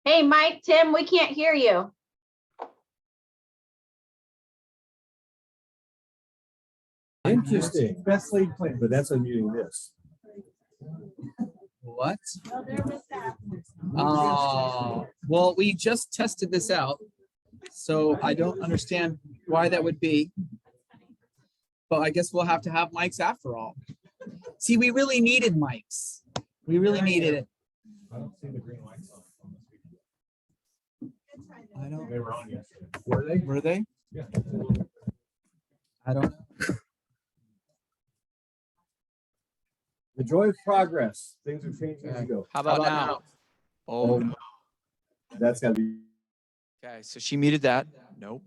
Hey, Mike, Tim, we can't hear you. Interesting. Best laid plan, but that's unmuting this. What? Well, we just tested this out, so I don't understand why that would be. But I guess we'll have to have mics after all. See, we really needed mics. We really needed it. I don't see the green lights on the speaker. I don't. They were on yesterday. Were they? Were they? Yeah. I don't. The joy of progress. Things are changing as you go. How about now? Oh, That's gotta be. okay. So she muted that. Nope.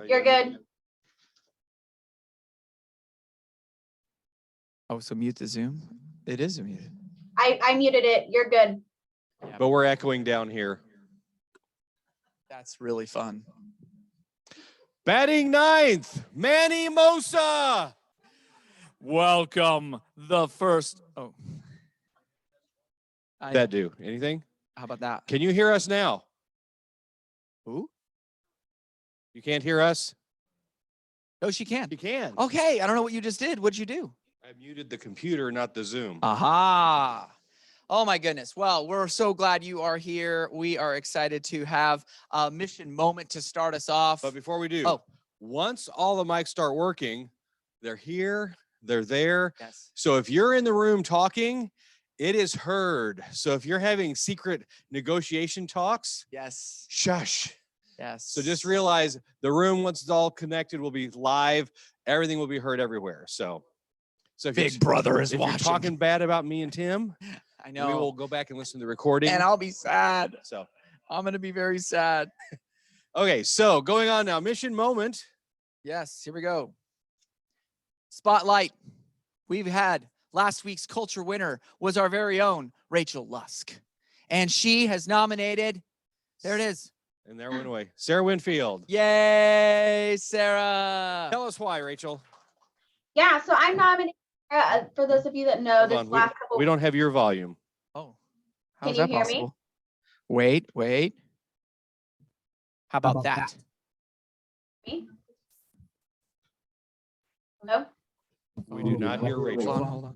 You're good. Oh, so mute the Zoom. It is muted. I muted it. You're good. But we're echoing down here. That's really fun. Batting ninth, Manny Mosa. Welcome the first. Oh, That do anything? How about that? Can you hear us now? Who? You can't hear us? No, she can. You can. Okay, I don't know what you just did. What'd you do? I muted the computer, not the Zoom. Aha. Oh my goodness. Well, we're so glad you are here. We are excited to have a mission moment to start us off. But before we do, once all the mics start working, they're here, they're there. Yes. So if you're in the room talking, it is heard. So if you're having secret negotiation talks, Yes. shush. Yes. So just realize the room, once it's all connected, will be live. Everything will be heard everywhere. So if Big Brother is if watching. you're talking bad about me and Tim, I know. we will go back and listen to the recording. And I'll be sad. So, I'm going to be very sad. okay, so going on now, mission moment. Yes, here we go. Spotlight. We've had last week's culture winner was our very own Rachel Lusk. And she has nominated, there it is. And there went away. Sarah Winfield. Yay, Sarah. Tell us why, Rachel. Yeah, so I'm nominating, for those of you that know, Hold this on, last couple. we don't have your volume. Oh, Can how's you that hear me? possible? Wait. How about that? Me? No? We do not hear Rachel. Hold on.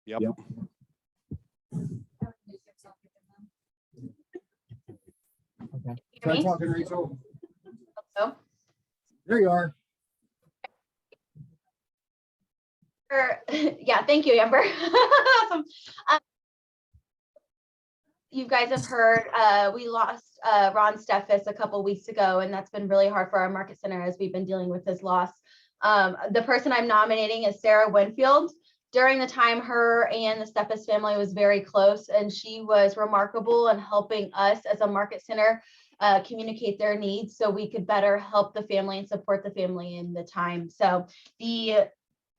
Yep. Can you Try hear me? talking, Rachel. So, There you are. yeah, thank you, Amber. Awesome. You guys have heard we lost Ron Steffes a couple weeks ago, and that's been really hard for our market center as we've been dealing with his loss. The person I'm nominating is Sarah Winfield. During the time, her and the Steffes family was very close, and she was remarkable in helping us as a market center communicate their needs so we could better help the family and support the family in the time. So the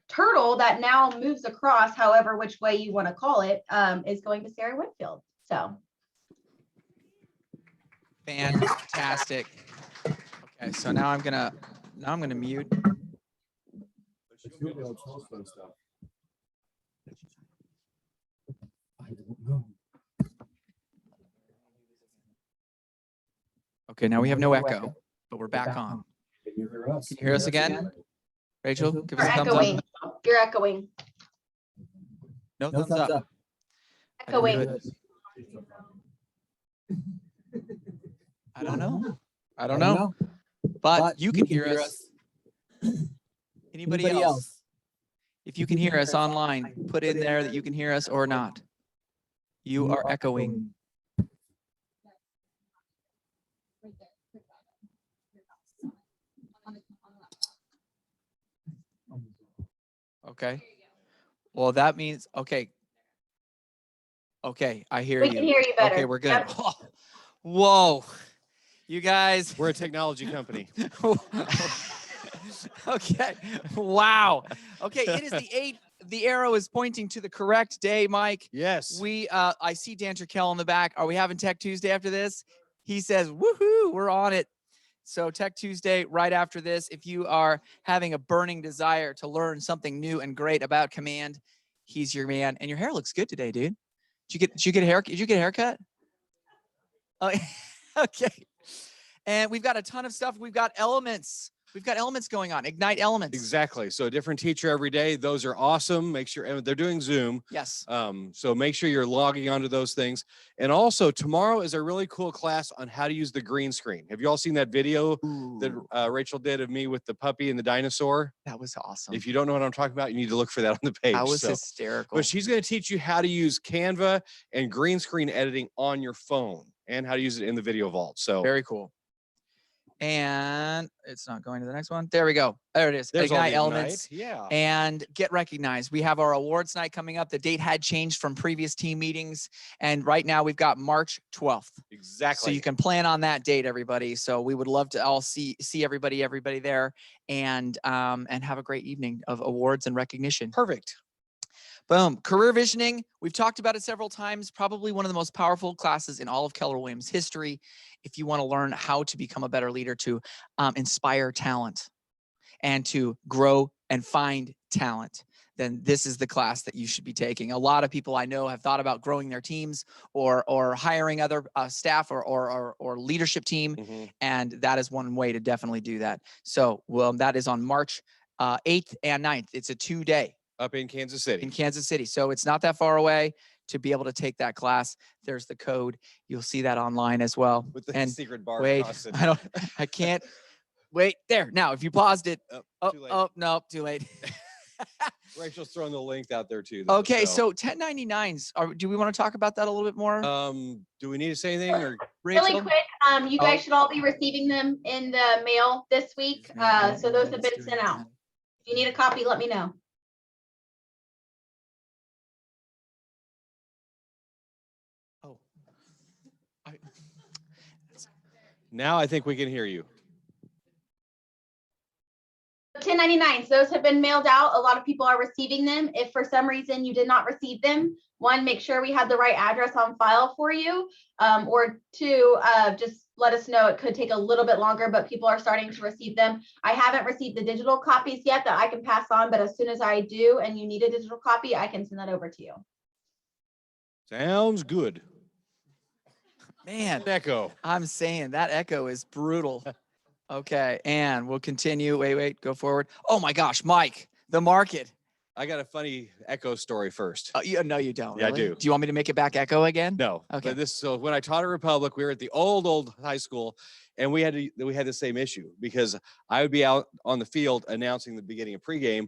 turtle that now moves across, however which way you want to call it, is going to Sarah Winfield. So Fantastic. Okay, so now I'm gonna mute. She'll be able to tell us fun stuff. I don't know. Okay, now we have no echo, but we're back on. Can you hear us? Can you hear us again? Rachel, give us you're a thumbs echoing. up. You're echoing. No thumbs up. Echoing. I don't know. But you can hear us. Anybody else? If you can hear us online, put in there that you can hear us or not. You are echoing. Okay. Well, that means, okay. Okay, I hear We you. can hear you better. Okay, we're good. Yep. Oh, whoa. You guys. We're a technology company. Okay. Wow. Okay, it is the 8th. The arrow is pointing to the correct day, Mike. Yes. I see Dan Turkel in the back. Are we having Tech Tuesday after this? He says, woohoo, we're on it. So Tech Tuesday right after this. If you are having a burning desire to learn something new and great about Command, He's your man, and your hair looks good today, dude. Did you get a haircut? Oh, okay. And we've got a ton of stuff. We've got elements. We've got elements going on. Ignite elements. Exactly. So a different teacher every day. Those are awesome. Make sure, and they're doing Zoom. Yes. So make sure you're logging onto those things. And also tomorrow is a really cool class on how to use the green screen. Have you all seen that video that Rachel did of me with the puppy and the dinosaur? That was awesome. If you don't know what I'm talking about, you need to look for that on the page. That was hysterical. But she's going to teach you how to use Canva and green screen editing on your phone and how to use it in the video vault. So very cool. And it's not going to the next one. There we go. There it is. There's all the Ignite elements. Yeah. And get recognized. We have our awards night coming up. The date had changed from previous team meetings. And right now we've got March 12th. Exactly. So you can plan on that date, everybody. So we would love to all see everybody there and have a great evening of awards and recognition. Perfect. Boom. Career visioning. We've talked about it several times. Probably one of the most powerful classes in all of Keller Williams history. If you want to learn how to become a better leader, to inspire talent and to grow and find talent, then this is the class that you should be taking. A lot of people I know have thought about growing their teams or hiring other staff or leadership team. Mm-hmm. And that is one way to definitely do that. So that is on March 8th and 9th. It's a 2-day. Up in Kansas City. In Kansas City. So it's not that far away to be able to take that class. There's the code. You'll see that online as well. With the secret bar. Wait, I can't. Wait, there. Now, if you paused it. Too late. Oh, no, too late. Rachel's throwing the link out there too. Though, okay, so 1099s. Do we want to talk about that a little bit more? Do we need to say anything or really quick? You guys should all be receiving them in the mail this week. So those have been sent out. If you need a copy, let me know. Now I think we can hear you. 1099s, those have been mailed out. A lot of people are receiving them. If for some reason you did not receive them, one, make sure we have the right address on file for you, or two, just let us know. It could take a little bit longer, but people are starting to receive them. I haven't received the digital copies yet that I can pass on, but as soon as I do and you need a digital copy, I can send that over to you. Sounds good. Man, echo. I'm saying that echo is brutal. Okay, and we'll continue. Wait, go forward. Oh my gosh, Mike, the market. I got a funny echo story first. No, you don't. Yeah, really? I do. Do you want me to make it back echo again? No. Okay. But so when I taught at Republic, we were at the old high school, and we had the same issue because I would be out on the field announcing the beginning of pregame,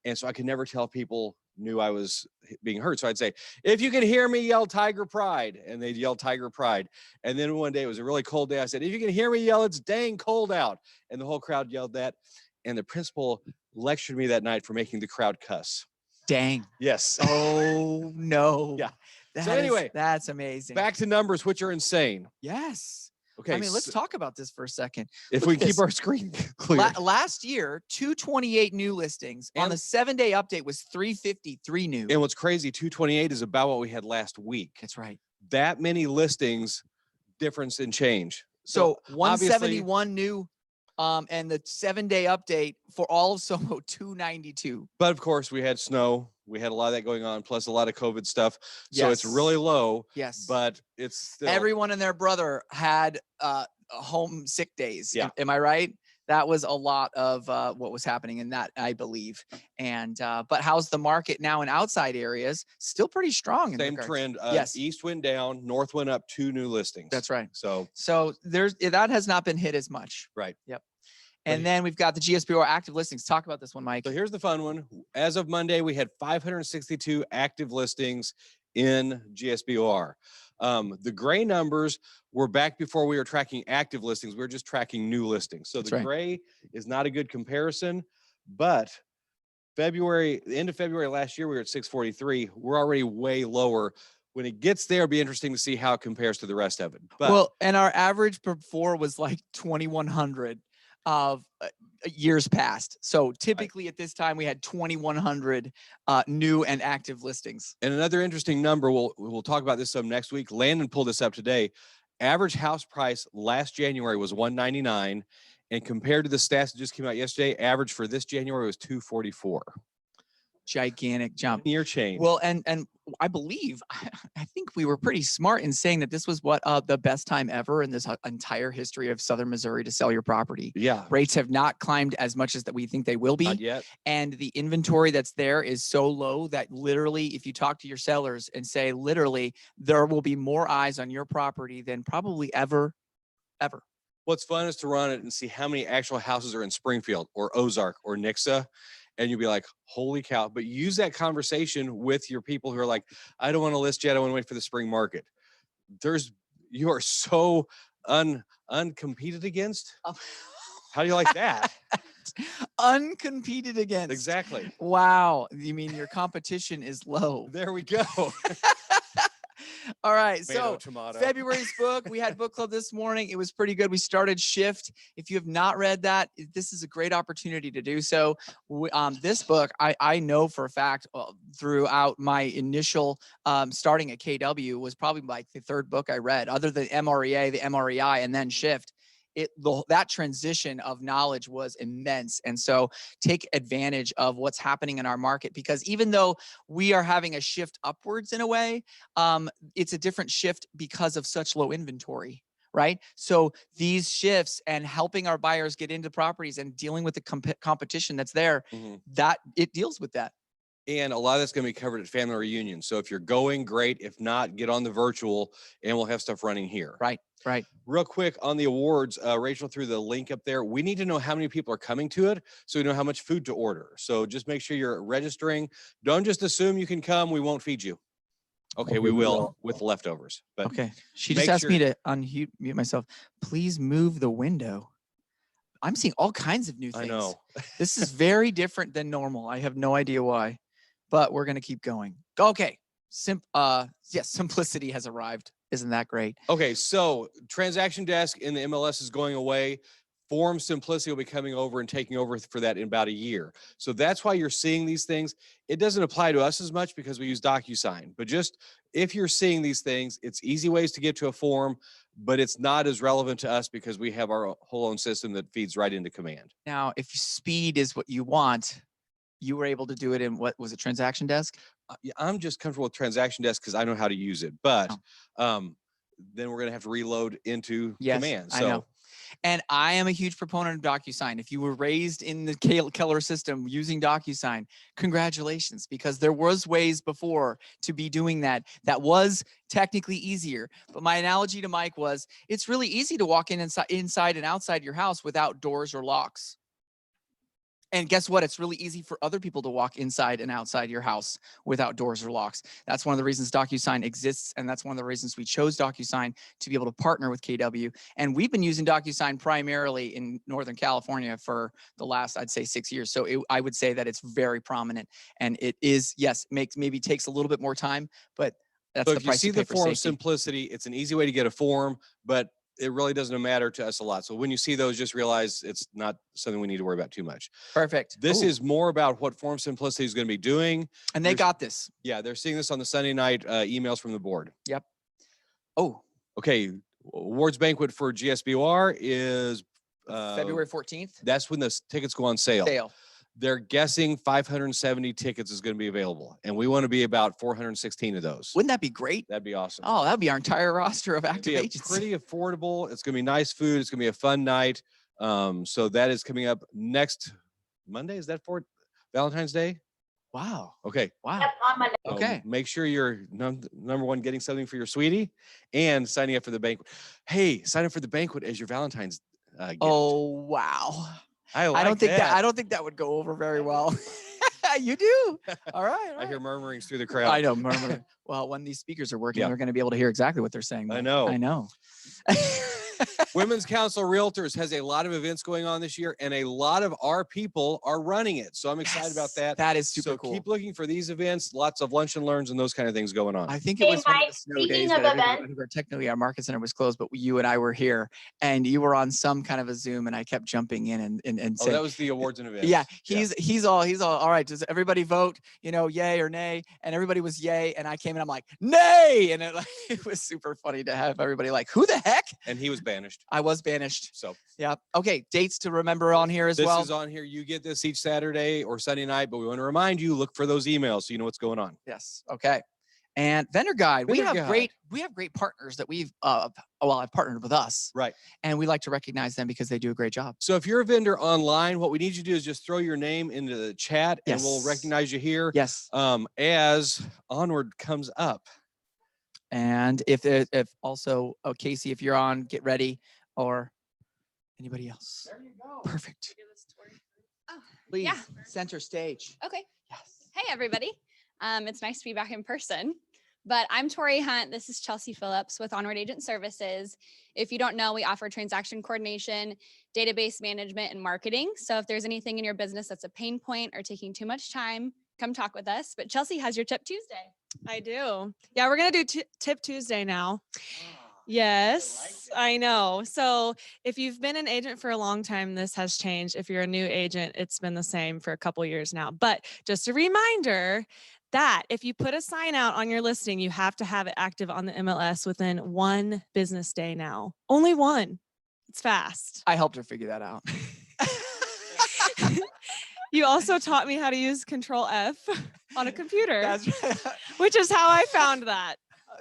and so I could never tell people knew I was being heard. So I'd say, if you can hear me, yell Tiger Pride. And they'd yell Tiger Pride. And then one day, it was a really cold day. I said, if you can hear me, yell, it's dang cold out. And the whole crowd yelled that. And the principal lectured me that night for making the crowd cuss. Dang. Yes. Oh, no. Yeah. So anyway, that's amazing. Back to numbers, which are insane. Yes. Okay. I mean, let's talk about this for a second. If we keep our screen clear. Last year, 228 new listings. On the 7-day update was 353 new. And what's crazy, 228 is about what we had last week. That's right. That many listings, difference in change. So 171 new, and the 7-day update for all of SoMo 292. But of course, we had snow. We had a lot of that going on, plus a lot of COVID stuff. So it's really low. Yes. But it's still. Everyone and their brother had home sick days. Yeah. Am I right? That was a lot of what was happening in that, I believe. And but how's the market now in outside areas? Still pretty strong. Same trend. Yes. East went down, north went up, 2 new listings. That's right. So that has not been hit as much. Right. Yep. And then we've got the GSBR active listings. Talk about this one, Mike. So here's the fun one. As of Monday, we had 562 active listings in GSBOR. The gray numbers were back before we were tracking active listings. We were just tracking new listings. So the gray is not a good comparison, but the end of February last year, we were at 643. We're already way lower. When it gets there, it'll be interesting to see how it compares to the rest of it. But, and our average before was like 2,100 of years past. So typically at this time we had 2,100 new and active listings. And another interesting number, we'll talk about this some next week. Landon pulled this up today. Average house price last January was $199, and compared to the stats that just came out yesterday, average for this January was $244. gigantic jump. Year change. Well, and I believe, I think we were pretty smart in saying that this was what the best time ever in this entire history of Southern Missouri to sell your property. Yeah. Rates have not climbed as much as that we think they will be. Not yet. And the inventory that's there is so low that literally, if you talk to your sellers and say, literally, there will be more eyes on your property than probably ever. What's fun is to run it and see how many actual houses are in Springfield or Ozark or Nixa. And you'll be like, holy cow. But use that conversation with your people who are like, I don't want to list yet. I want to wait for the spring market. You are so uncompeted against. How do you like that? Uncompeted against. Exactly. Wow. You mean your competition is low. There we go. All right. Tomato, So tomato. February's book, we had book club this morning. It was pretty good. We started Shift. If you have not read that, this is a great opportunity to do so. This book, I know for a fact throughout my initial starting at KW was probably like the third book I read, other than MREA, the MREI, and then Shift. That transition of knowledge was immense. And so take advantage of what's happening in our market, because even though we are having a shift upwards in a way, it's a different shift because of such low inventory, right? So these shifts and helping our buyers get into properties and dealing with the competition that's there, that it deals with that. And a lot of that's going to be covered at family reunions. So if you're going, great. If not, get on the virtual and we'll have stuff running here. Right. Real quick on the awards, Rachel threw the link up there. We need to know how many people are coming to it so we know how much food to order. So just make sure you're registering. Don't just assume you can come. We won't feed you. Okay, we will with leftovers. But okay. She just asked me to unmute myself. Please move the window. I'm seeing all kinds of new things. I know. This is very different than normal. I have no idea why, but we're going to keep going. Okay. Yes, simplicity has arrived. Isn't that great? Okay, so transaction desk in the MLS is going away. Form Simplicity will be coming over and taking over for that in about a year. So that's why you're seeing these things. It doesn't apply to us as much because we use DocuSign, but just if you're seeing these things, it's easy ways to get to a form, but it's not as relevant to us because we have our whole own system that feeds right into Command. Now, if speed is what you want, you were able to do it in, what was it, transaction desk? Yeah, I'm just comfortable with transaction desk because I know how to use it, but then we're going to have to reload into Command. So. I know. And I am a huge proponent of DocuSign. If you were raised in the Keller system using DocuSign, congratulations, because there was ways before to be doing that. That was technically easier. But my analogy to Mike was, it's really easy to walk inside and outside your house without doors or locks. And guess what? It's really easy for other people to walk inside and outside your house without doors or locks. That's one of the reasons DocuSign exists. And that's one of the reasons we chose DocuSign to be able to partner with KW. And we've been using DocuSign primarily in Northern California for the last, I'd say, 6 years. So I would say that it's very prominent. And it is, yes, maybe takes a little bit more time, but that's so the price you pay for safety. If you see the Form Simplicity, it's an easy way to get a form, but it really doesn't matter to us a lot. So when you see those, just realize it's not something we need to worry about too much. Perfect. This is more about what Form Simplicity is going to be doing. And they got this. Yeah, they're seeing this on the Sunday night emails from the board. Yep. Oh. Okay. Awards banquet for GSBOR is February 14th. That's when the tickets go on sale. They're guessing 570 tickets is going to be available. And we want to be about 416 of those. Wouldn't that be great? That'd be awesome. Oh, that'd be our entire roster of active agents. Pretty affordable. It's going to be nice food. It's going to be a fun night. So that is coming up next Monday. Is that for Valentine's Day? Wow. Okay. Wow. Yep, on Monday. Okay. Make sure you're number one, getting something for your sweetie and signing up for the banquet. Hey, sign up for the banquet as your Valentine's gift. Oh, wow. I don't think that would go over very well. You do. All right. I hear murmurings through the crowd. I know, murmuring. Well, when these speakers are working, they're going to be able to hear exactly what they're saying. I know. I know. Women's Council Realtors has a lot of events going on this year, and a lot of our people are running it. So I'm excited about that. That is super cool. Keep looking for these events, lots of lunch and learns and those kind of things going on. I think it was one of the snow days that technically our market center was closed, but you and I were here, and you were on some kind of a Zoom, and I kept jumping in and saying, that was the awards and events. Yeah, he's all right. Does everybody vote, yay or nay? And everybody was yay, and I came in, I'm like, nay, and it was super funny to have everybody like, who the heck? And he was bad. banished. I was banished. So Yeah. Okay. Dates to remember on here as this well. is on here. You get this each Saturday or Sunday night, but we want to remind you, look for those emails so you know what's going on. Yes. Okay. And vendor guide. We Vendor have guide. great partners that we've have partnered with us. Right. And we like to recognize them because they do a great job. So if you're a vendor online, what we need you to do is just throw your name into the chat and we'll Yes. recognize you here. Yes. As Onward comes up. And if also, Casey, if you're on, get ready, or anybody else. There you go. Perfect. Oh, Please, yeah. center stage. Okay. Yes. Hey, everybody. It's nice to be back in person. But I'm Tori Hunt. This is Chelsea Phillips with Onward Agent Services. If you don't know, we offer transaction coordination, database management, and marketing. So if there's anything in your business that's a pain point or taking too much time, come talk with us. But Chelsea has your Tip Tuesday. I do. Yeah, we're going to do Tip Tuesday now. Yes, I know. So if you've been an agent for a long time, this has changed. If you're a new agent, it's been the same for a couple years now. But just a reminder that if you put a sign out on your listing, you have to have it active on the MLS within 1 business day now. Only 1. It's fast. I helped her figure that out. You also taught me how to use Control F on a computer, That's right. which is how I found that.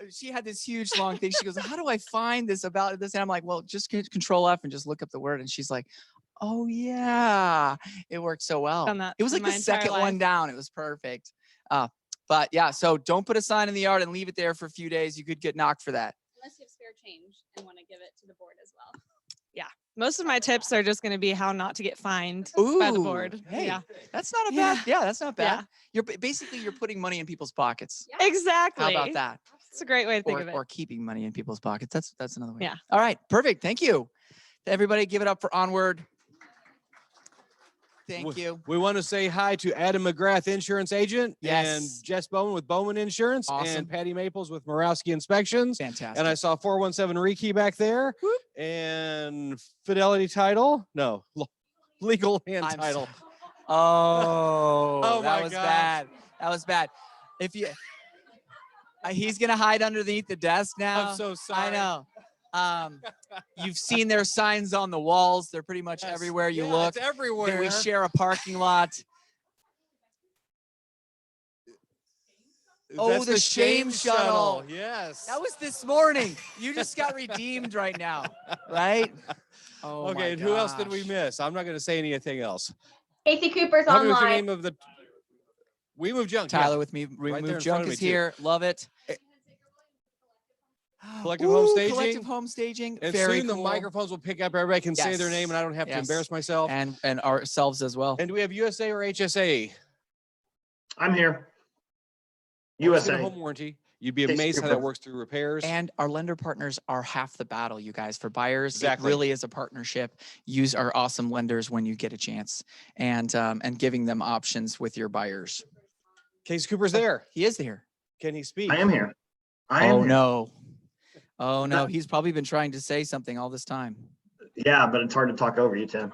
She had this huge long thing. She goes, how do I find this about this? And I'm like, well, just hit Control F and just look up the word. And she's like, oh yeah, it worked so well. Done that It was like my the entire second one life. down. It was perfect. But yeah, so don't put a sign in the yard and leave it there for a few days. You could get knocked for that. Unless you have spare change and want to give it to the board as well. Most of my tips are just going to be how not to get fined by the Ooh, board. hey, Yeah, that's not a Yeah. bad. Yeah, that's not bad. Yeah. You're basically you're putting money in people's pockets. Yeah. exactly. How about that? It's a great way to think of it. Or keeping money in people's pockets. That's another way. Yeah. All right. Perfect. Thank you. Everybody give it up for Onward. Thank you. We want to say hi to Adam McGrath, insurance agent, Yes. and Jess Bowman with Bowman Insurance, Awesome. and Patty Maples with Morawski Inspections. Fantastic. And I saw 417 Riki back there, Whoop. and Fidelity Title. No, Legal and I'm Title. Oh, Oh that my was gosh. bad. That was bad. If you, he's gonna hide underneath the desk now. I'm so sorry. I know. You've seen their signs on the walls. They're pretty much Yes. everywhere you Yeah, look. It's everywhere. We share a parking lot. Oh, That's the shame shuttle. Yes. That was this morning. You just got redeemed right now, right? Oh, okay. my And who else did we gosh. miss? I'm not going to say anything else. Casey Cooper's Tell me what's the online. name of the. We move junk. Tyler yeah. with me. there in Remove front junk of me, is too. here. Love it. Collective home staging. Collective home staging. And Very soon the cool. microphones will pick up. Everybody can say their Yes. name, and I don't have to Yes. embarrass myself. And ourselves as well. And do we have USA or HSA? I'm here. Always get a USA. home warranty. You'd be Casey amazed how Cooper. that works through repairs. And our lender partners are half the battle, you guys. For buyers, Exactly. it really is a partnership. Use our awesome lenders when you get a chance, and giving them options with your buyers. Casey Cooper's there. He is here. Can he speak? I am here. I am Oh here. no. Oh no. No. He's probably been trying to say something all this time. Yeah, but it's hard to talk over you, Tim.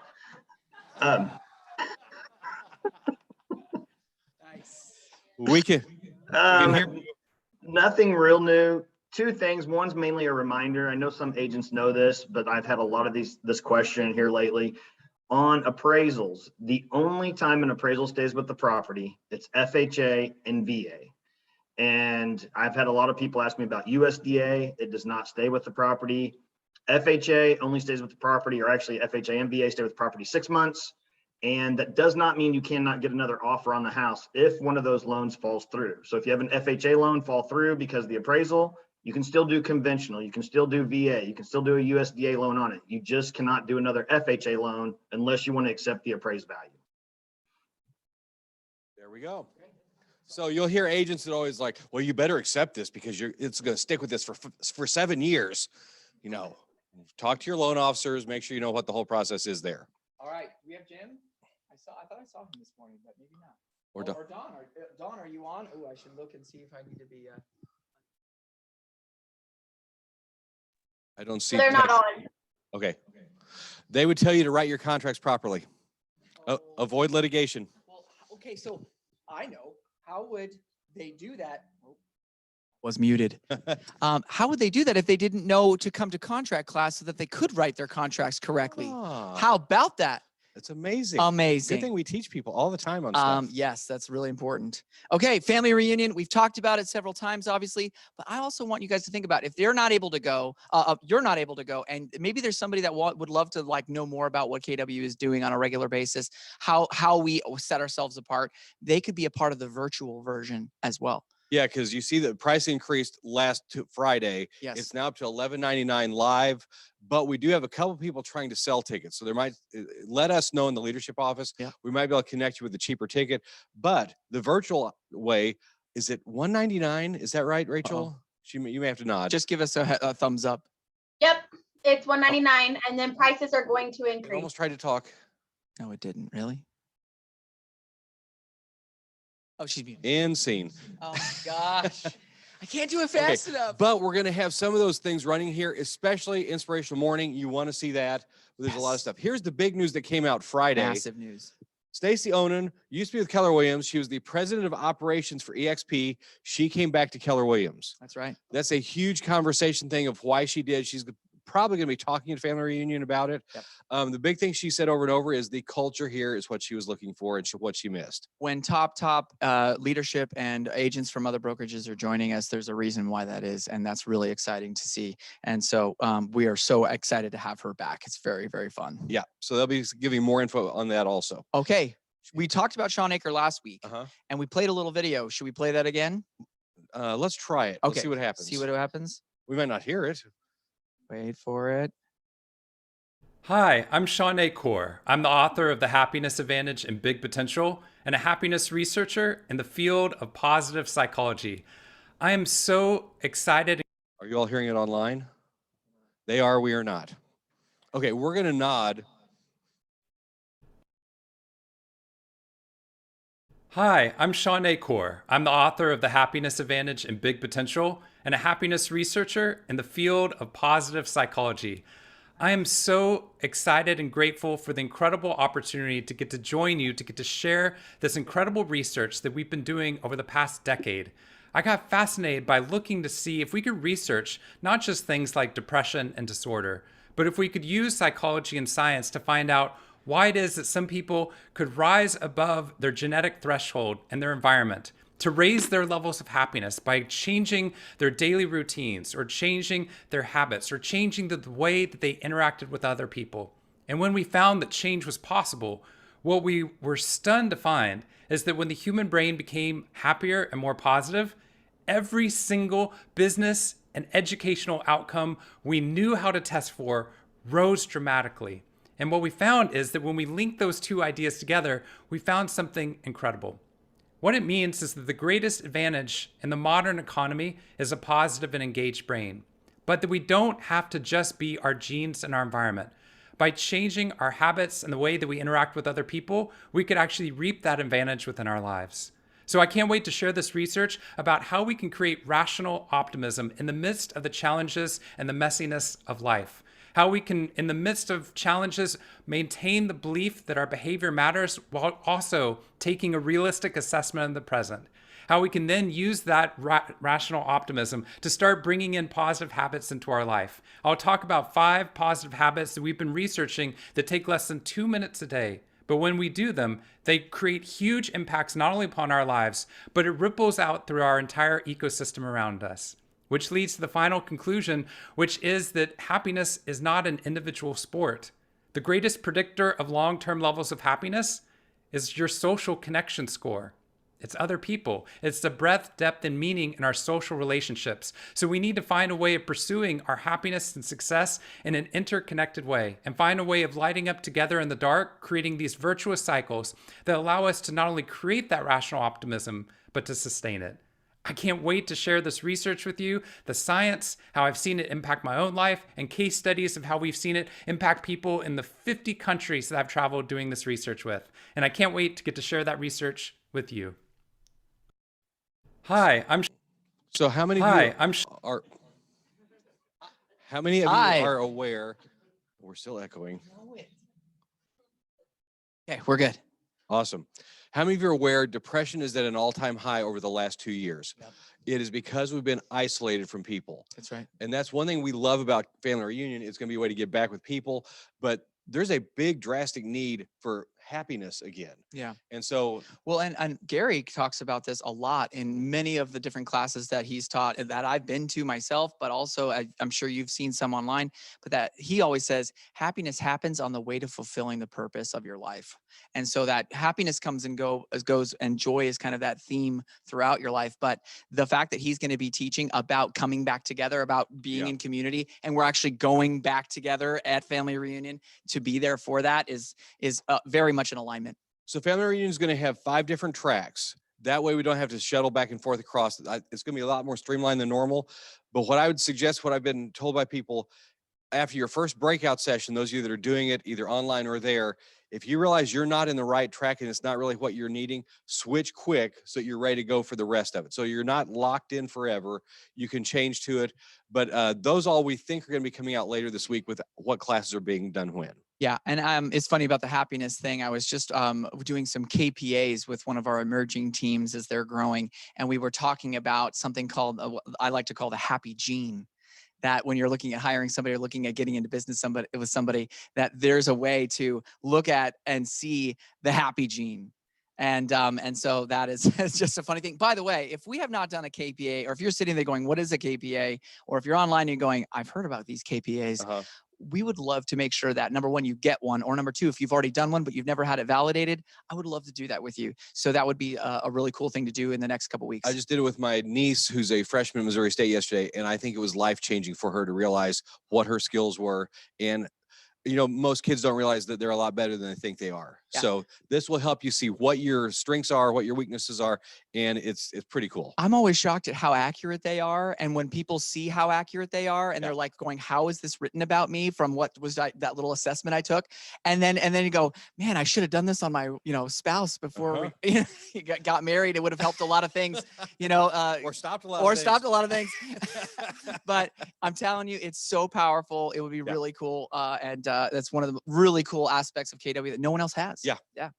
Nice. We can. Um, hear nothing real new. 2 things. One's mainly a reminder. I know some agents know this, but I've had a lot of this question here lately. On appraisals, the only time an appraisal stays with the property, it's FHA and VA. And I've had a lot of people ask me about USDA. It does not stay with the property. FHA only stays with the property, or actually FHA and VA stay with the property 6 months. And that does not mean you cannot get another offer on the house if one of those loans falls through. So if you have an FHA loan fall through because of the appraisal, you can still do conventional, you can still do VA, you can still do a USDA loan on it. You just cannot do another FHA loan unless you want to accept the appraised value. There we go. So you'll hear agents that always like, well, you better accept this because it's going to stick with this for 7 years. You know, talk to your loan officers, make sure you know what the whole process is there. All right. We have Jim. I thought I saw him this morning, but maybe not. Or Don. Don, are you on? Oh, I should look and see if I need to be. I don't see. They're not text. on. Okay. They would tell you to write your contracts properly. Avoid litigation. Well, okay, so I know. How would they do that? Was muted. How would they do that if they didn't know to come to contract class so that they could write their contracts correctly? How about that? It's amazing. Amazing. Good thing we teach people all the time on stuff. Yes, that's really important. Okay, family reunion. We've talked about it several times, obviously, but I also want you guys to think about if they're not able to go, you're not able to go, and maybe there's somebody that would love to like know more about what KW is doing on a regular basis, how we set ourselves apart. They could be a part of the virtual version as well. Yeah, because you see the price increased Friday. Yes. It's now up to $11.99 live, but we do have a couple people trying to sell tickets. So there might let us know in the leadership office. Yeah. We might be able to connect you with a cheaper ticket. But the virtual way, is it $199? Is that right, Rachel? You may have to nod. Just give us a thumbs up. Yep, it's $199, and then prices are going to It increase. almost tried to talk. No, it didn't. Really? Oh, she's muted. And scene. Oh my gosh. I can't do it fast enough. But we're going to have some of those things running here, especially Inspirational Morning. You want to see that. There's a lot of stuff. Here's the big news that came out Friday. Massive news. Stacey Onan used to be with Keller Williams. She was the president of operations for EXP. She came back to Keller Williams. That's right. That's a huge conversation thing of why she did. She's probably going to be talking at family reunion about it. Yep. The big thing she said over and over is the culture here is what she was looking for and what she missed. When top leadership and agents from other brokerages are joining us, there's a reason why that is. And that's really exciting to see. And so we are so excited to have her back. It's very, very fun. Yeah. So they'll be giving more info on that also. Okay. We talked about Sean Acre last week and we played a little video. Should we play that again? Let's try it. Okay. Let's see what happens. See what happens. We might not hear it. Wait for it. Hi, I'm Sean Acre. I'm the author of The Happiness Advantage and Big Potential and a happiness researcher in the field of positive psychology. I am so excited. Are you all hearing it online? They are, we are not. Okay, we're going to nod. Hi, I'm Sean Acre. I'm the author of The Happiness Advantage and Big Potential and a happiness researcher in the field of positive psychology. I am so excited and grateful for the incredible opportunity to get to join you, to get to share this incredible research that we've been doing over the past decade. I got fascinated by looking to see if we could research not just things like depression and disorder, but if we could use psychology and science to find out why it is that some people could rise above their genetic threshold and their environment to raise their levels of happiness by changing their daily routines or changing their habits or changing the way that they interacted with other people. And when we found that change was possible, what we were stunned to find is that when the human brain became happier and more positive, every single business and educational outcome we knew how to test for rose dramatically. And what we found is that when we linked those two ideas together, we found something incredible. What it means is that the greatest advantage in the modern economy is a positive and engaged brain, but that we don't have to just be our genes and our environment. By changing our habits and the way that we interact with other people, we could actually reap that advantage within our lives. So I can't wait to share this research about how we can create rational optimism in the midst of the challenges and the messiness of life. How we can, in the midst of challenges, maintain the belief that our behavior matters while also taking a realistic assessment of the present. How we can then use that rational optimism to start bringing in positive habits into our life. I'll talk about 5 positive habits that we've been researching that take less than 2 minutes a day. But when we do them, they create huge impacts not only upon our lives, but it ripples out through our entire ecosystem around us. Which leads to the final conclusion, which is that happiness is not an individual sport. The greatest predictor of long-term levels of happiness is your social connection score. It's other people. It's the breadth, depth, and meaning in our social relationships. So we need to find a way of pursuing our happiness and success in an interconnected way and find a way of lighting up together in the dark, creating these virtuous cycles that allow us to not only create that rational optimism, but to sustain it. I can't wait to share this research with you, the science, how I've seen it impact my own life, and case studies of how we've seen it impact people in the 50 countries that I've traveled doing this research with. And I can't wait to get to share that research with you. Hi, I'm. So how many of Hi, you I'm. are? How many of Hi. you are aware? We're still echoing. Okay, we're good. Awesome. How many of you are aware depression is at an all-time high over the last 2 years? Yep. It is because we've been isolated from people. That's right. And that's one thing we love about family reunion. It's going to be a way to get back with people, but there's a big drastic need for happiness again. Yeah. And so, Well, and Gary talks about this a lot in many of the different classes that he's taught and that I've been to myself, but also I'm sure you've seen some online, but that he always says happiness happens on the way to fulfilling the purpose of your life. And so that happiness comes and goes, and joy is kind of that theme throughout your life. But the fact that he's going to be teaching about coming back together, about being in community, and we're actually going back together at family reunion to be there for that is very much in alignment. so family reunion is going to have 5 different tracks. That way we don't have to shuttle back and forth across. It's going to be a lot more streamlined than normal. But what I would suggest, what I've been told by people, after your first breakout session, those of you that are doing it either online or there, if you realize you're not in the right track and it's not really what you're needing, switch quick so you're ready to go for the rest of it. So you're not locked in forever. You can change to it. But those all we think are going to be coming out later this week with what classes are being done when. Yeah. And it's funny about the happiness thing. I was just doing some KPAs with one of our emerging teams as they're growing. And we were talking about something called, I like to call the happy gene. That when you're looking at hiring somebody or looking at getting into business with somebody, that there's a way to look at and see the happy gene. And so that is it's just a funny thing. By the way, if we have not done a KPA, or if you're sitting there going, what is a KPA? Or if you're online and you're going, I've heard about these KPAs. We would love to make sure that number one, you get one, or number two, if you've already done one, but you've never had it validated, I would love to do that with you. So that would be a really cool thing to do in the next couple of weeks. I just did it with my niece, who's a freshman at Missouri State yesterday. And I think it was life-changing for her to realize what her skills were. And you know, most kids don't realize that they're a lot better than they think they are. Yeah. So this will help you see what your strengths are, what your weaknesses are. And it's pretty cool. I'm always shocked at how accurate they are. And when people see how accurate they are and they're like going, how is this written about me from what was that little assessment I took? And then you go, man, I should have done this on my, spouse before we got married. It would have helped a lot of things, or stopped a lot of things. But I'm telling you, it's so powerful. It would be really cool. And that's one of the really cool aspects of KW that no one else has. Yeah.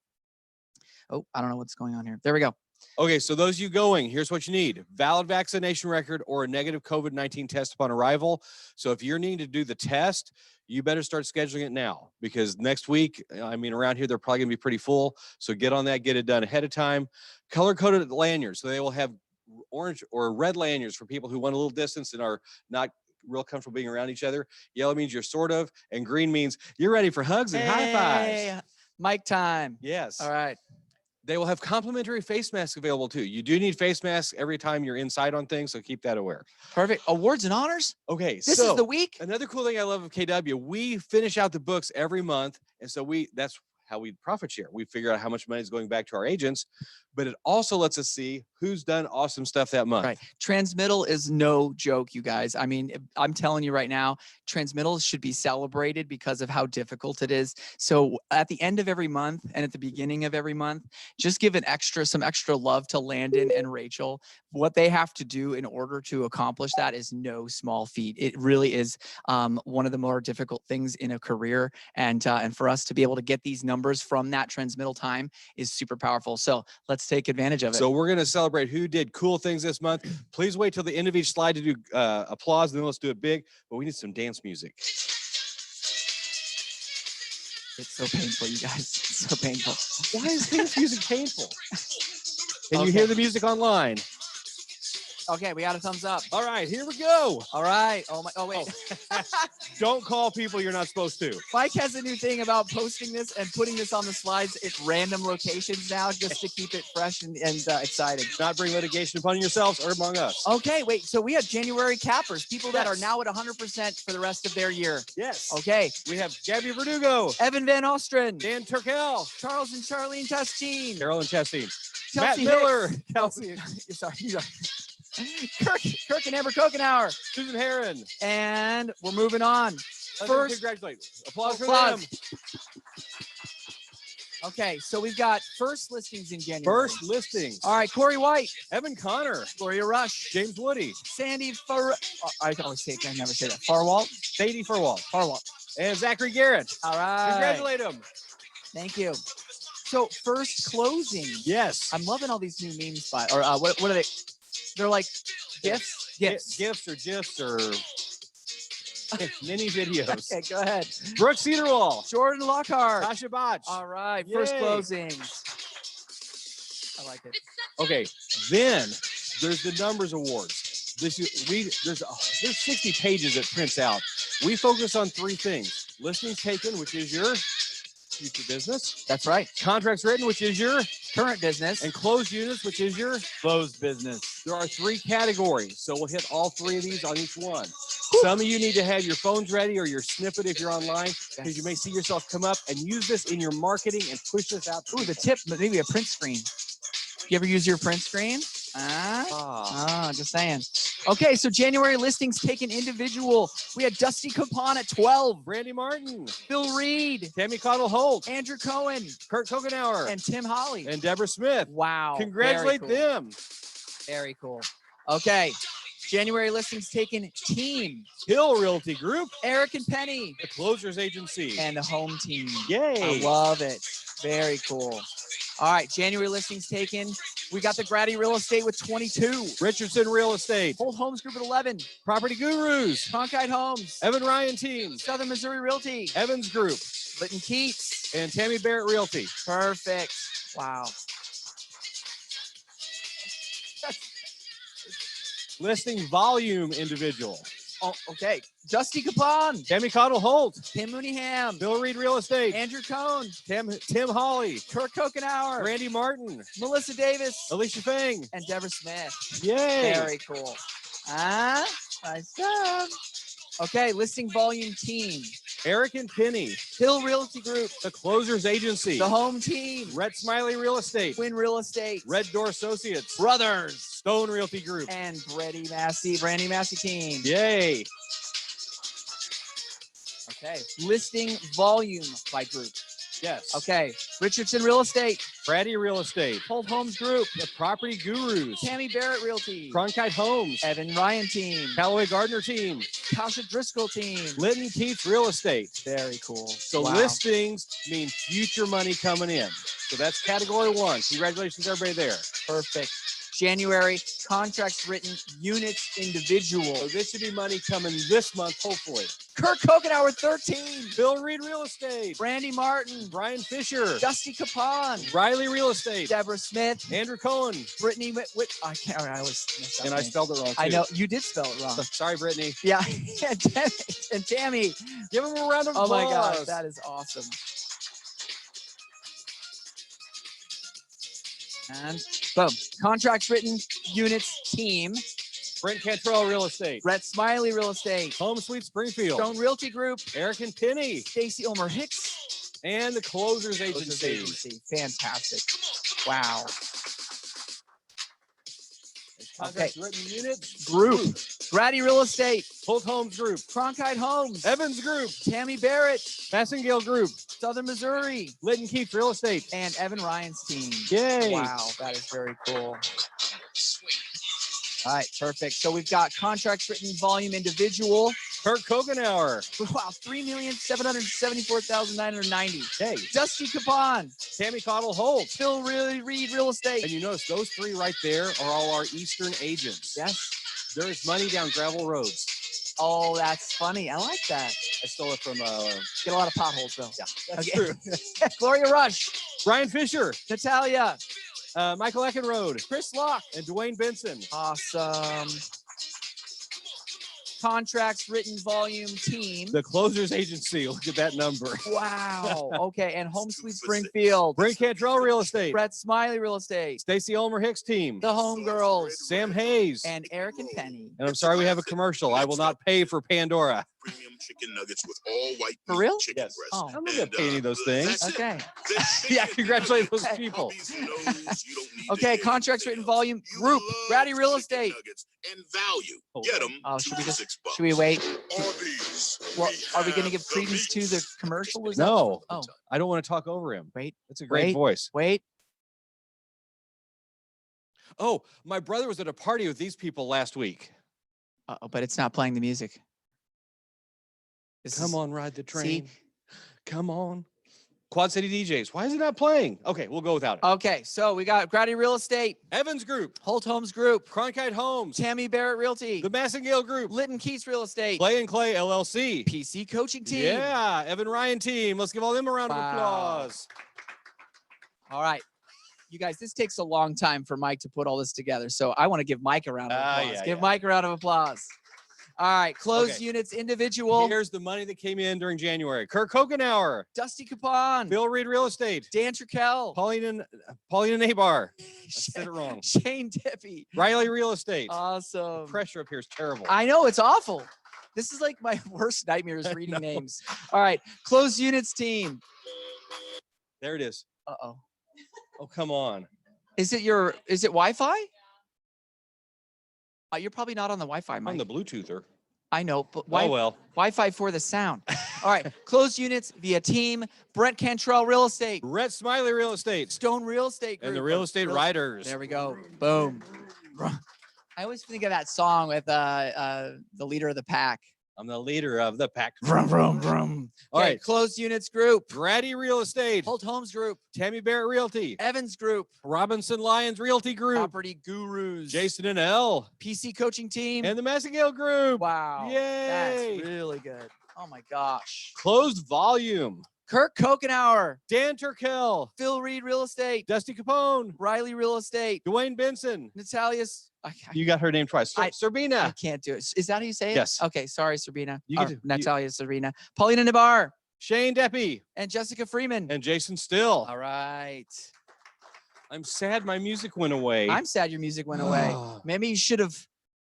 Oh, I don't know what's going on here. There we go. Okay, so those of you going, here's what you need. Valid vaccination record or a negative COVID-19 test upon arrival. So if you're needing to do the test, you better start scheduling it now, because next week, around here, they're probably going to be pretty full. So get on that, get it done ahead of time. Color-coded lanyards. So they will have orange or red lanyards for people who want a little distance and are not real comfortable being around each other. Yellow means you're sort of, and green means you're ready for hugs and high fives. Mic time. Yes. All right. They will have complimentary face masks available too. You do need face masks every time you're inside on things, so keep that aware. Perfect. Awards and honors. Okay, This is the week. Another cool thing I love of KW, we finish out the books every month, and so that's how we profit share. We figure out how much money is going back to our agents, but it also lets us see who's done awesome stuff that month. Right. Transmittal is no joke, you guys. I mean, I'm telling you right now, transmittals should be celebrated because of how difficult it is. So at the end of every month and at the beginning of every month, just give some extra love to Landon and Rachel. What they have to do in order to accomplish that is no small feat. It really is one of the more difficult things in a career. And for us to be able to get these numbers from that transmittal time is super powerful. So let's take advantage of it. So we're going to celebrate who did cool things this month. Please wait till the end of each slide to do applause, and then let's do it big. But we need some dance music. It's so painful, you guys. It's so painful. Why is dance music painful? Can you hear the music online? Okay, we got a thumbs up. All right, here we go. All right. Oh, wait. Don't call people you're not supposed to. Mike has a new thing about posting this and putting this on the slides at random locations now, just to keep it fresh and exciting. Not bring litigation upon yourselves or among us. Okay, wait. So we have January cappers, people that are now at 100% for the rest of their year. Yes. Okay. We have Gabby Verdugo, Evan Van Ostren, Dan Turkel, Charles and Charlene Testine, Carolyn Chastain, Chelsea Matt Miller, Hicks. Kelsey, Sorry. Kirk and Amber Kokenauer. Susan Herron. And we're moving on. First, congratulate. Applause for applause. them. Okay, so we've got first listings in January. First listings. All right, Corey White, Evan Connor, Gloria Rush, James Woody, Sandy I can always say it, I never say that. Farwalt, Sadie Furwalt, Farwalt. and Zachary Garrett. All right. Congratulate him. Thank you. So first closing. Yes. I'm loving all these new memes by, or what are they? They're like gifts. Gifts or gifs or mini videos. Okay, go ahead. Brooke Cedarwall. Jordan Lockhart. Tasha Botch. All right, first Yay. closings. I like it. Okay, then there's the numbers awards. There's 60 pages it prints out. We focus on 3 things: listings taken, which is your future business; That's right. contracts written, which is your Current business. and closed units, which is your closed business. There are 3 categories, so we'll hit all 3 of these on each one. Some of you need to have your phones ready or your snippet if you're online, because you may see yourself come up and use this in your marketing and push this out. Ooh, the tip, maybe a print screen. You ever use your print screen? Just saying. Okay, so January listings taken individual. We had Dusty Capon at 12. Randy Martin, Bill Reed, Tammy Cottle Holt, Andrew Cohen, Kurt Kogenauer, and Tim Holly. and Deborah Smith. Wow. Congratulate very cool. them. Very cool. Okay. January listings taken team. Hill Realty Group, Eric and Penny. the Closers Agency. And the home team. Yay. I love it. Very cool. All right. January listings taken. We got the Grady Real Estate with 22. Richardson Real Estate, Holt Homes Group at 11. Property Gurus, Cronkite Homes. Evan Ryan Team, Southern Missouri Realty. Evans Group, Litton Keats. and Tammy Barrett Realty. Perfect. Wow. Listing volume individual. Oh, okay. Dusty Capon. Tammy Cottle Holt, Tim Mooneyham. Bill Reed Real Estate, Andrew Cohn. Tim Holly, Kurt Kokenauer. Randy Martin, Melissa Davis. Alicia Fang. And Deborah Smith. Yay. Very cool. Nice job. Okay, listing volume team. Eric and Penny, Hill Realty Group. the Closers Agency, The home team. Rhett Smiley Real Estate, Win Real Estate. Red Door Associates, Brothers. Stone Realty Group. And Brandy Massey team. Yay. Okay. Listing volume by group. Yes. Okay. Richardson Real Estate. Brady Real Estate, Holt Homes Group. the Property Gurus, Tammy Barrett Realty. Cronkite Homes, Evan Ryan team. Callaway Gardner Team, Tasha Driscoll team. Litton Keats Real Estate. Very cool. So Wow. listings mean future money coming in. So that's category 1. Congratulations, everybody there. Perfect. January, contracts written, units individual. So this should be money coming this month, hopefully. Kurt Kokenauer, 13. Bill Reed Real Estate, Brandy Martin. Brian Fisher, Dusty Capon. Riley Real Estate, Deborah Smith. Andrew Cohen, Brittany I can't, I always mess up and I names. spelled it wrong too. I know, you did spell it wrong. Sorry, Brittany. Yeah, and Tammy. Give him a round of Oh applause. my gosh, that is awesome. And boom, contracts written, units team. Brent Cantrell Real Estate, Rhett Smiley Real Estate. Home Sweet Springfield, Stone Realty Group. Eric and Penny, Stacy Ulmer Hicks. and the Closers Closers Agency. Agency. Fantastic. Wow. Contracts written units, Group. Grady Real Estate. Holt Homes Group, Cronkite Homes. Evans Group, Tammy Barrett. Massengale Group, Southern Missouri. Litton Keats Real Estate. And Evan Ryan's team. Yay. Wow, that is very cool. All right, perfect. So we've got contracts written, volume individual. Kurt Kogenauer. Wow, 3,774,990. Hey, Dusty Capon. Tammy Cottle Holt. Phil Reed Real Estate. And you notice those 3 right there are all our Eastern agents. Yes. There is money down gravel roads. Oh, that's funny. I like that. I stole it from, Get a lot of potholes though. yeah, that's Okay. true. Gloria Rush. Brian Fisher, Natalia. Michael Eckenrode, Chris Locke. and Dwayne Benson. Awesome. Contracts written, volume team. The Closers Agency. Look at that number. Wow. Okay. And Home Sweet Springfield. Brent Cantrell Real Estate. Brett Smiley Real Estate. Stacy Ulmer Hicks team. The Homegirls. Sam Hayes. And Eric and Penny. And I'm sorry we have a commercial. I will not pay for Pandora. Premium chicken nuggets with all white For meat real? chicken Yes. breast. Oh. I'm not going to pay any of those things. That's it. Okay. Yeah, congratulate those people. Okay. Contracts written, volume group. Grady Real Estate. And value. Get them. Oh, should we wait? Well, are we going to give credence to the commercial? Is that- No, Oh, I don't want to talk over him. wait, That's a great Wait. voice. wait. Oh, my brother was at a party with these people last week. But it's not playing the music. Come on, ride the train. Come on. Quad City DJs. Why is it not playing? Okay, we'll go without it. Okay, so we got Grady Real Estate, Evans Group, Holt Homes Group, Cronkite Homes, Tammy Barrett Realty, the Massengale Group, Lytton Keats Real Estate, Clay and Clay LLC, PC Coaching Team. Yeah, Evan Ryan team. Let's give all them a round of Wow. applause. All right. You guys, this takes a long time for Mike to put all this together. So I want to give Mike a round of applause. Yeah, Give yeah. Mike a round of applause. All right. Closed Okay. units, individual. Here's the money that came in during January. Kirk Hogenauer, Dusty Capon. Phil Reed Real Estate, Dan Trikel. Paulina Nabar. I said it wrong. Shane Dippy. Riley Real Estate. Awesome. Pressure up here is terrible. I know, it's awful. This is like my worst nightmare is reading names. All right. Closed units team. There it is. Uh-oh. Oh, come on. Is it Wi-Fi? You're probably not on the Wi-Fi, Mike. I'm the Bluetoother. I know, but Oh, well. Wi-Fi for the sound. All right. Closed units via team. Brent Cantrell Real Estate. Rhett Smiley Real Estate. Stone Real Estate Group. And the Real Estate Riders. There we go. Boom. I always think of that song with the leader of the pack. I'm the leader of the pack. Vroom, vroom, vroom. All Okay, right. Closed units group. Grady Real Estate. Holt Homes Group. Tammy Barrett Realty. Evans Group. Robinson Lyons Realty Group. Property Gurus. Jason and L. PC Coaching Team. And the Massengale Group. Wow. Yay. That's really good. Oh my gosh. Closed volume. Kirk Kokenauer. Dan Turkel. Phil Reed Real Estate. Dusty Capone. Riley Real Estate. Dwayne Benson. Natalia's. You got her name twice. I Serbina. can't do it. Is that how you say it? Yes. Okay. Sorry, Sabina. You get to- Natalia Serena. Paulina Nabar. Shane Deppy. And Jessica Freeman. And Jason Still. All right. I'm sad my music went away. I'm sad your music went away. Maybe you should have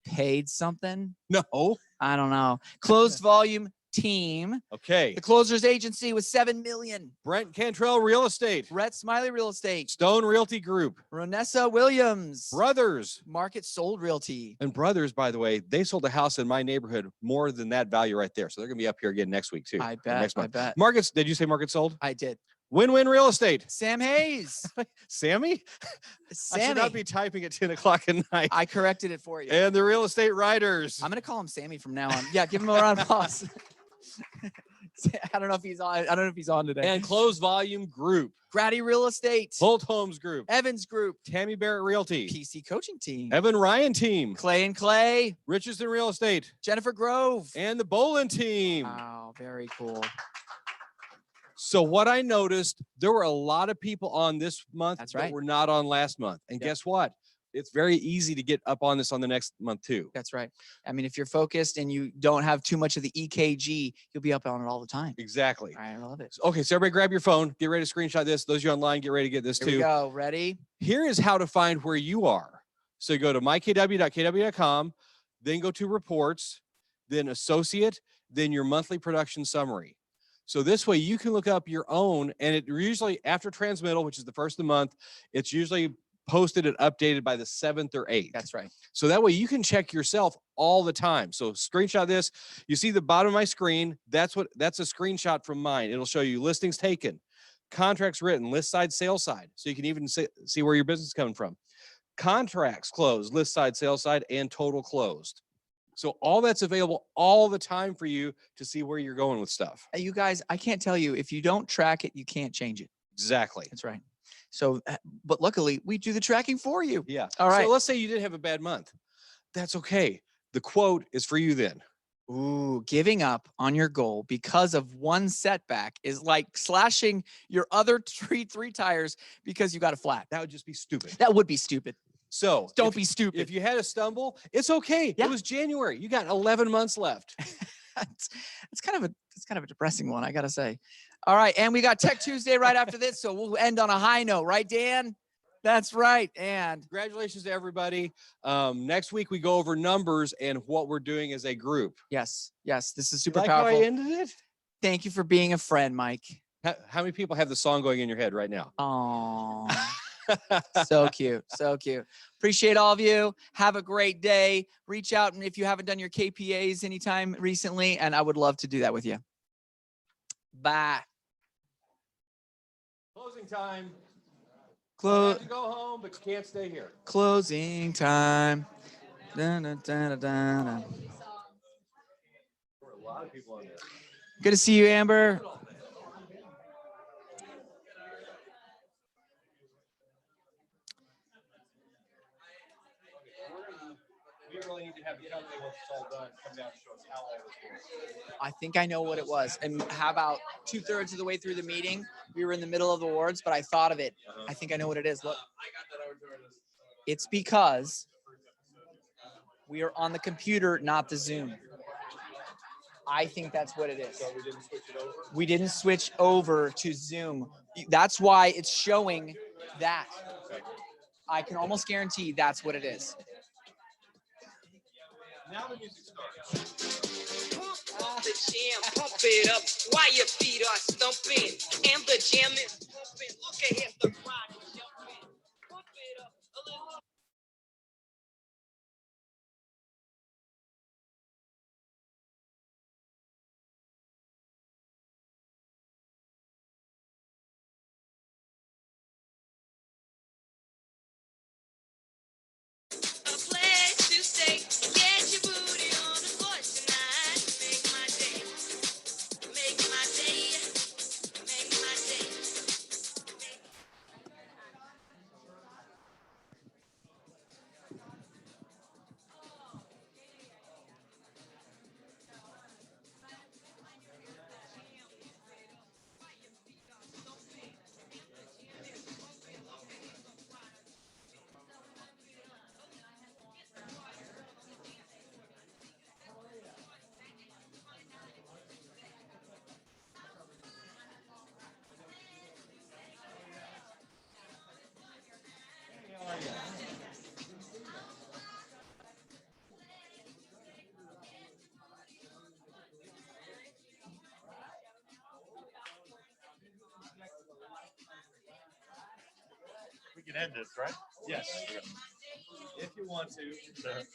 paid something. No. I don't know. Closed volume team. Okay. The closers agency was 7 million. Brent Cantrell Real Estate. Rhett Smiley Real Estate. Stone Realty Group. Ronessa Williams. Brothers. Market Sold Realty. And Brothers, by the way, they sold a house in my neighborhood more than that value right there. So they're going to be up here again next week too. I or bet. Next I month. bet. Markets, did you say market sold? I did. Win-win Real Estate. Sam Hayes. Sammy? I should not Sammy. be typing at 10 o'clock at night. I corrected it for you. And the Real Estate Riders. I'm gonna call him Sammy from now on. Yeah, give him a round of applause. I don't know if he's on. I don't know if he's on today. And Closed Volume Group. Grady Real Estate. Holt Homes Group. Evans Group. Tammy Barrett Realty. PC Coaching Team. Evan Ryan Team. Clay and Clay. Richardson Real Estate. Jennifer Grove. And the Bolin Team. Wow, very cool. So what I noticed, there were a lot of people on this month That's that right. were not on last month. And Yep. guess what? It's very easy to get up on this on the next month too. That's right. I mean, if you're focused and you don't have too much of the EKG, you'll be up on it all the time. Exactly. I love it. Okay, so everybody grab your phone. Get ready to screenshot this. Those of you online, get ready to get this Here we too. go. Ready? Here is how to find where you are. So you go to mykw.kw.com, then go to reports, then associate, then your monthly production summary. So this way you can look up your own, and it usually after transmittal, which is the first of the month, it's usually posted and updated by the 7th or 8th. That's right. So that way you can check yourself all the time. So screenshot this. You see the bottom of my screen. That's a screenshot from mine. It'll show you listings taken, contracts written, list side, sales side. So you can even see where your business is coming from. Contracts closed, list side, sales side, and total closed. So all that's available all the time for you to see where you're going with stuff. You guys, I can't tell you, if you don't track it, you can't change it. Exactly. That's right. So, but luckily we do the tracking for you. Yeah. All right. So let's say you did have a bad month. That's okay. The quote is for you then. Ooh, giving up on your goal because of one setback is like slashing your other three tires because you got a flat. That would just be stupid. That would be stupid. So Don't be stupid. If you had a stumble, it's okay. Yeah. It was January. You got 11 months left. it's kind of a depressing one, I gotta say. All right, and we got Tech Tuesday right after this, so we'll end on a high note, right, Dan? That's right. And Congratulations to everybody. Next week we go over numbers and what we're doing as a group. yes, this is You super like how I powerful. ended it? Thank you for being a friend, Mike. How many people have the song going in your head right now? Oh, so cute. So cute. Appreciate all of you. Have a great day. Reach out, and if you haven't done your KPAs anytime recently, and I would love to do that with you. Bye. Closing time. You Close. have to go home, but you can't stay here. Closing time. Dun, dun, dun, dun, dun, dun. There were a lot of people on there. Good to see you, Amber. We really need to have the company once it's all done, come down and show us how all this works. I think I know what it was. And how about 2/3 of the way through the meeting, we were in the middle of the awards, but I thought of it. I think I know what it is. Look, it's because we are on the computer, not the Zoom. I think that's what it is. So we didn't switch it over? We didn't switch over to Zoom. That's why it's showing that. I can almost guarantee that's what it is. Now the music starts. Pump up the jam, pump it up while your feet are stumping. And the jam is pumping. Look ahead, the crowd is jumping. Pump it up a little. A place to stay. Get your booty on the floor tonight. Make my day. Make my day. Make my day. We can end this, right? Yes. If you want to.